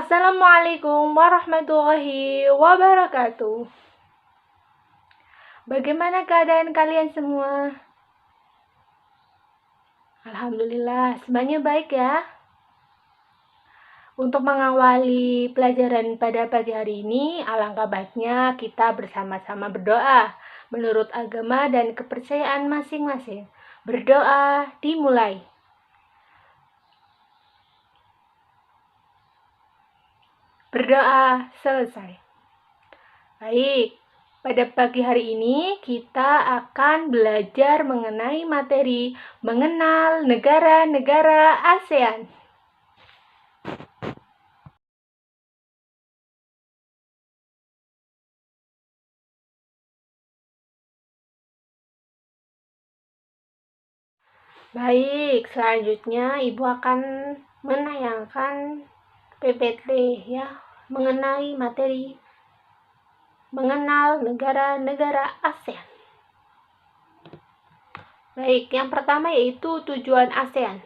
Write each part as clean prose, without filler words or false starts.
Assalamualaikum warahmatullahi wabarakatuh. Bagaimana keadaan kalian semua? Alhamdulillah, semuanya baik ya. Untuk mengawali pelajaran pada pagi hari ini, alangkah baiknya kita bersama-sama berdoa menurut agama dan kepercayaan masing-masing. Berdoa dimulai. Berdoa selesai. Baik, pada pagi hari ini kita akan belajar mengenai materi mengenal negara-negara ASEAN. Baik, selanjutnya Ibu akan menayangkan PPT ya, mengenai materi mengenal negara-negara ASEAN. Baik, yang pertama yaitu tujuan ASEAN.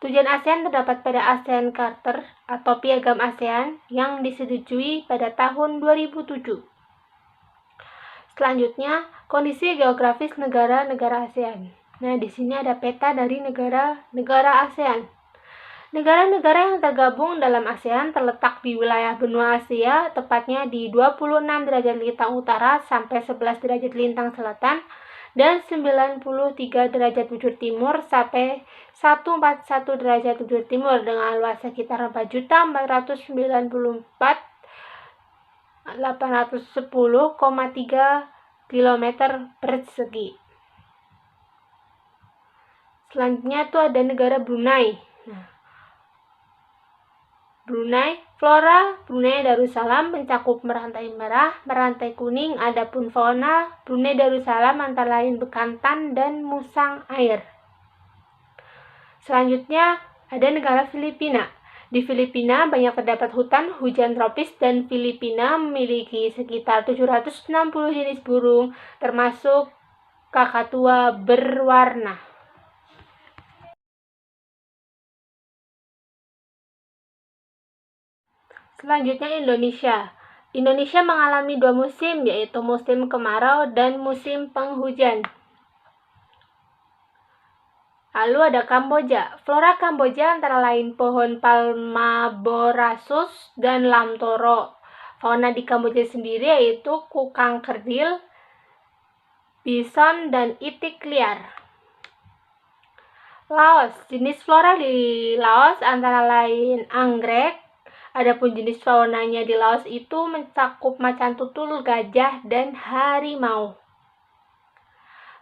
Tujuan ASEAN terdapat pada ASEAN Charter atau Piagam ASEAN yang disetujui pada tahun 2007. Selanjutnya, kondisi geografis negara-negara ASEAN. Nah, di sini ada peta dari negara-negara ASEAN. Negara-negara yang tergabung dalam ASEAN terletak di wilayah benua Asia, tepatnya di 26 derajat lintang utara sampai 11 derajat lintang selatan dan 93 derajat bujur timur sampai 141 derajat bujur timur dengan luas sekitar 4.494.810,3 km persegi. Selanjutnya itu ada negara Brunei. Nah, Brunei, flora Brunei Darussalam mencakup merantai merah, merantai kuning, adapun fauna Brunei Darussalam antara lain bekantan dan musang air. Selanjutnya ada negara Filipina. Di Filipina banyak terdapat hutan hujan tropis dan Filipina memiliki sekitar 760 jenis burung termasuk kakatua berwarna. Selanjutnya Indonesia. Indonesia mengalami dua musim, yaitu musim kemarau dan musim penghujan. Lalu ada Kamboja. Flora Kamboja antara lain pohon Palmaborasus dan lamtoro. Fauna di Kamboja sendiri yaitu kukang kerdil, bison, dan itik liar. Laos. Jenis flora di Laos antara lain anggrek. Adapun jenis faunanya di Laos itu mencakup macan tutul, gajah, dan harimau.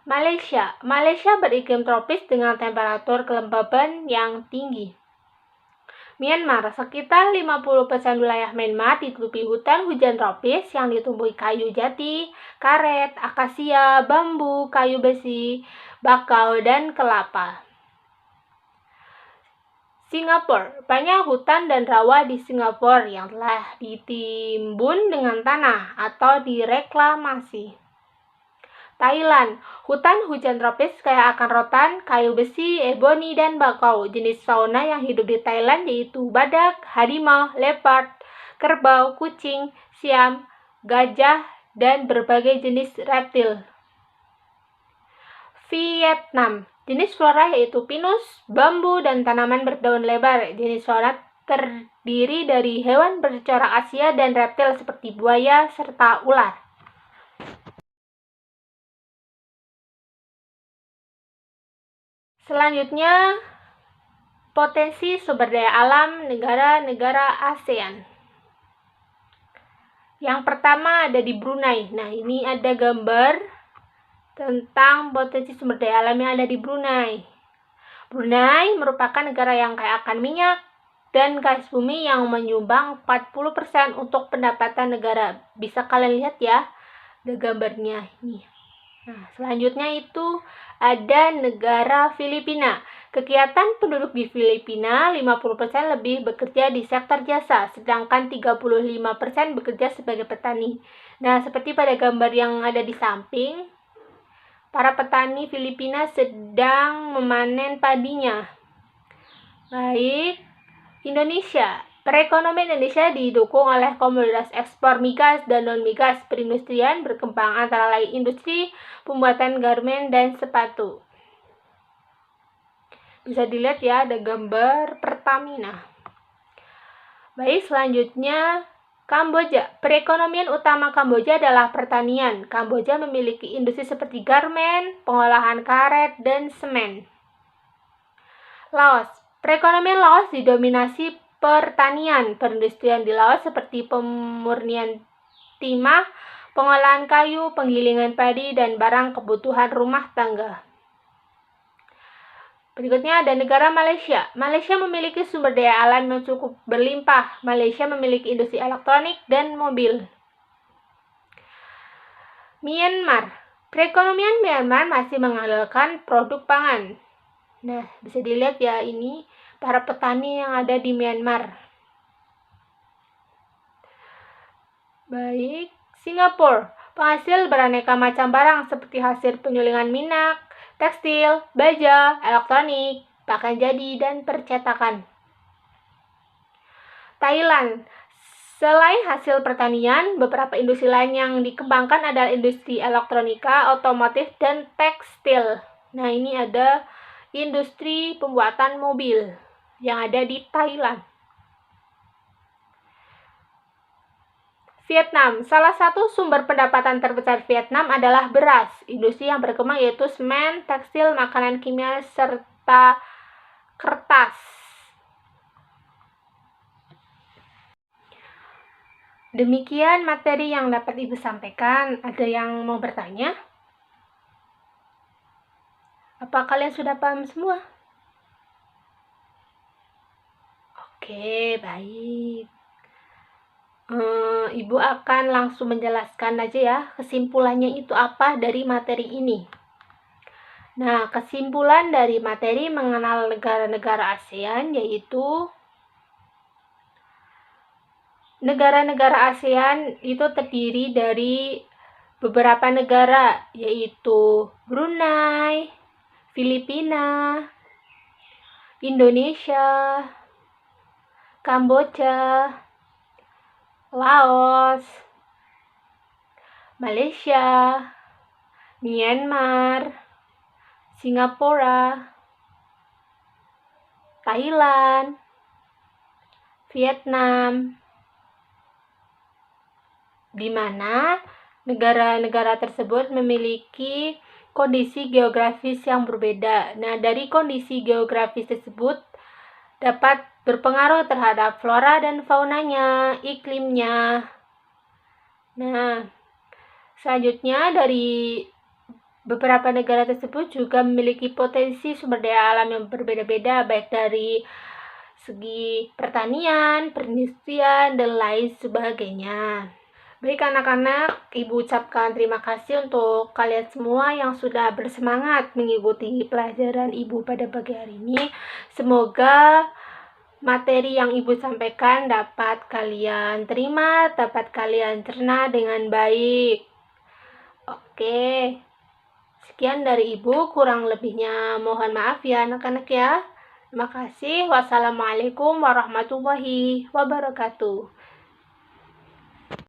Malaysia. Malaysia beriklim tropis dengan temperatur kelembaban yang tinggi. Myanmar. Sekitar 50% wilayah Myanmar ditutupi hutan hujan tropis yang ditumbuhi kayu jati, karet, akasia, bambu, kayu besi, bakau, dan kelapa. Singapura. Banyak hutan dan rawa di Singapura yang telah ditimbun dengan tanah atau direklamasi. Thailand. Hutan hujan tropis kaya akan rotan, kayu besi, eboni, dan bakau. Jenis fauna yang hidup di Thailand yaitu badak, harimau, leopard, kerbau, kucing, siam, gajah, dan berbagai jenis reptil. Vietnam. Jenis flora yaitu pinus, bambu, dan tanaman berdaun lebar. Jenis fauna terdiri dari hewan bercorak Asia dan reptil seperti buaya serta ular. Selanjutnya, potensi sumber daya alam negara-negara ASEAN. Yang pertama ada di Brunei. Nah, ini ada gambar tentang potensi sumber daya alam yang ada di Brunei. Brunei merupakan negara yang kaya akan minyak dan gas bumi yang menyumbang 40% untuk pendapatan negara. Bisa kalian lihat ya, ada gambarnya ini. Nah, selanjutnya itu ada negara Filipina. Kegiatan penduduk di Filipina 50% lebih bekerja di sektor jasa, sedangkan 35% bekerja sebagai petani. Nah, seperti pada gambar yang ada di samping, para petani Filipina sedang memanen padinya. Baik, Indonesia. Perekonomian Indonesia didukung oleh komoditas ekspor migas dan non-migas. Perindustrian berkembang antara lain industri pembuatan garmen dan sepatu. Bisa dilihat ya, ada gambar Pertamina. Baik, selanjutnya Kamboja. Perekonomian utama Kamboja adalah pertanian. Kamboja memiliki industri seperti garmen, pengolahan karet, dan semen. Laos. Perekonomian Laos didominasi pertanian. Perindustrian di Laos seperti pemurnian timah, pengolahan kayu, penggilingan padi, dan barang kebutuhan rumah tangga. Berikutnya ada negara Malaysia. Malaysia memiliki sumber daya alam yang cukup berlimpah. Malaysia memiliki industri elektronik dan mobil. Myanmar. Perekonomian Myanmar masih mengandalkan produk pangan. Nah, bisa dilihat ya, ini para petani yang ada di Myanmar. Baik, Singapura. Penghasil beraneka macam barang seperti hasil penyulingan minyak, tekstil, baja, elektronik, pakaian jadi, dan percetakan. Thailand. Selain hasil pertanian, beberapa industri lain yang dikembangkan adalah industri elektronika, otomotif, dan tekstil. Nah, ini ada industri pembuatan mobil yang ada di Thailand. Vietnam. Salah satu sumber pendapatan terbesar Vietnam adalah beras. Industri yang berkembang yaitu semen, tekstil, makanan kimia, serta kertas. Demikian materi yang dapat Ibu sampaikan. Ada yang mau bertanya? Apa kalian sudah paham semua? Oke, baik. Ibu akan langsung menjelaskan aja ya kesimpulannya itu apa dari materi ini. Nah, kesimpulan dari materi mengenal negara-negara ASEAN yaitu negara-negara ASEAN itu terdiri dari beberapa negara yaitu Brunei, Filipina, Indonesia, Kamboja, Laos, Malaysia, Myanmar, Singapura, Thailand, Vietnam, di mana negara-negara tersebut memiliki kondisi geografis yang berbeda. Nah, dari kondisi geografis tersebut dapat berpengaruh terhadap flora dan faunanya, iklimnya. Nah, selanjutnya dari beberapa negara tersebut juga memiliki potensi sumber daya alam yang berbeda-beda, baik dari segi pertanian, perindustrian, dan lain sebagainya. Baik anak-anak, Ibu ucapkan terima kasih untuk kalian semua yang sudah bersemangat mengikuti pelajaran Ibu pada pagi hari ini. Semoga materi yang Ibu sampaikan dapat kalian terima, dapat kalian cerna dengan baik. Oke, sekian dari Ibu, kurang lebihnya mohon maaf ya anak-anak ya. Terima kasih. Wassalamualaikum warahmatullahi wabarakatuh.